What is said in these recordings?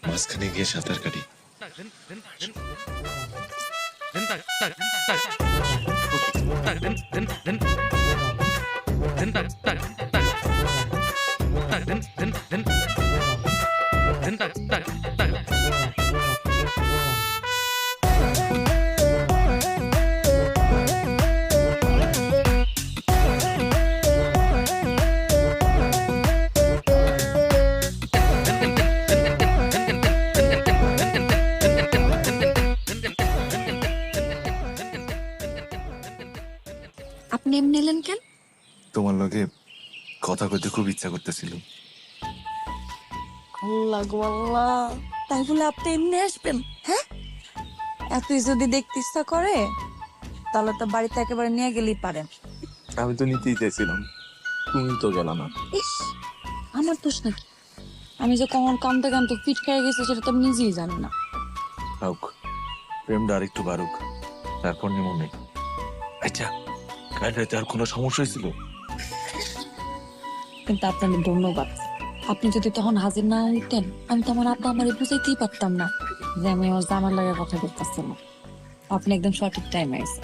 মাঝখানে গিয়ে সাঁতার কাটি। আপনি এমনি এলেন কেন? তোমার লগে কথা কইতে খুব ইচ্ছা করতেছিল। আল্লাহ গো আল্লাহ, তাই বলে আপনি এমনি আসবেন? হ্যাঁ, এতই যদি দেখতে ইচ্ছা করে তাহলে তো বাড়িতে একেবারে নিয়ে গেলেই পারেন। আমি তো নিতেই চাইছিলাম, তুমি তো গেল না। ইস, আমার দোষ নাকি? আমি যে কখন কামতে কামতে ফিট খেয়ে গেছি সেটা তো আমি নিজেই জানি না। হোক, প্রেমটা আর একটু বাড়ুক, তারপর নিমন নেই। আচ্ছা, কাল রাতে আর কোনো সমস্যা হয়েছিল? কিন্তু আপনাকে ধন্যবাদ। আপনি যদি তখন হাজির না হইতেন আমি তো আমার আব্বা আমারে বুঝাইতেই পারতাম না যে আমি আমার জামার লাগে কথা বলতেছিলাম। আপনি একদম সঠিক টাইমে আইছেন।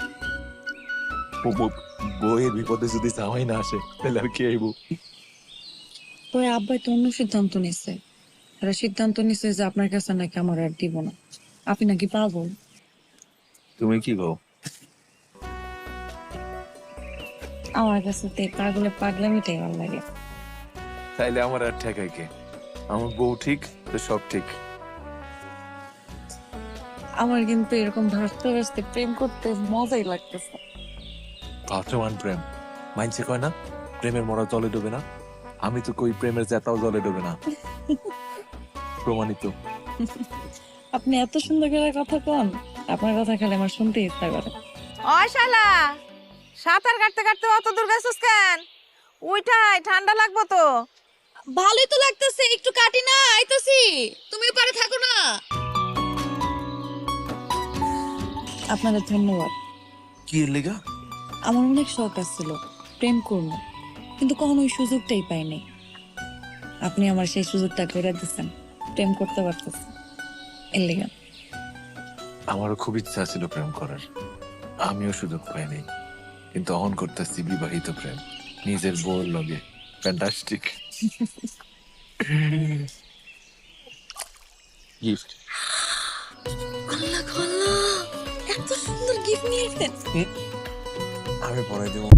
বইয়ের বিপদে যদি জামাই না আসে তাহলে আর কি আইব? তো আব্বাই তো অন্য সিদ্ধান্ত নিচ্ছে। তারা সিদ্ধান্ত নিচ্ছে যে আপনার কাছে নাকি আমার আর দিব না। আপনি নাকি পাগল। তুমি কি গো? আমার কাছে তো এই পাগলের পাগলামিটাই ভালো লাগে। তাইলে আমার আর ঠেকাই কে? আমার বউ ঠিক তো সব ঠিক। আমার কিন্তু এরকম ভাসতে ভাসতে প্রেম করতে মজাই লাগতেছে। ভাসমান প্রেম মাইনছে কয় না প্রেমের মরা জলে ডুবে না? আমি তো কই প্রেমের জেতাও জলে ডুবে না, প্রমাণিত। আপনি এত সুন্দর করে কথা কন, আপনার কথা খেলে আমার শুনতে ইচ্ছা করে। ওই শালা, সাঁতার কাটতে কাটতে অত দূর গেছিস কেন? উইঠাই, ঠান্ডা লাগবো তো। ভালোই তো লাগতেছে, একটু কাটি না, আইতাছি। তুমি পারে থাকো না। আপনাদের ধন্যবাদ। কি এর লেগা? আমার অনেক শখ আছিল প্রেম করবো, কিন্তু কখনো ওই সুযোগটাই পাইনি। আপনি আমার সেই সুযোগটা করে দিচ্ছেন, প্রেম করতে পারতেছি। এর লেগে আমারও খুব ইচ্ছা ছিল প্রেম করার, আমিও সুযোগ পাইনি, কিন্তু অহন করতেছি বিবাহিত প্রেম নিজের বউর লগে। Fantastic gift. আল্লাহ আল্লাহ, এত সুন্দর গিফট নিয়ে আসছেন। আমি পরে দেবো।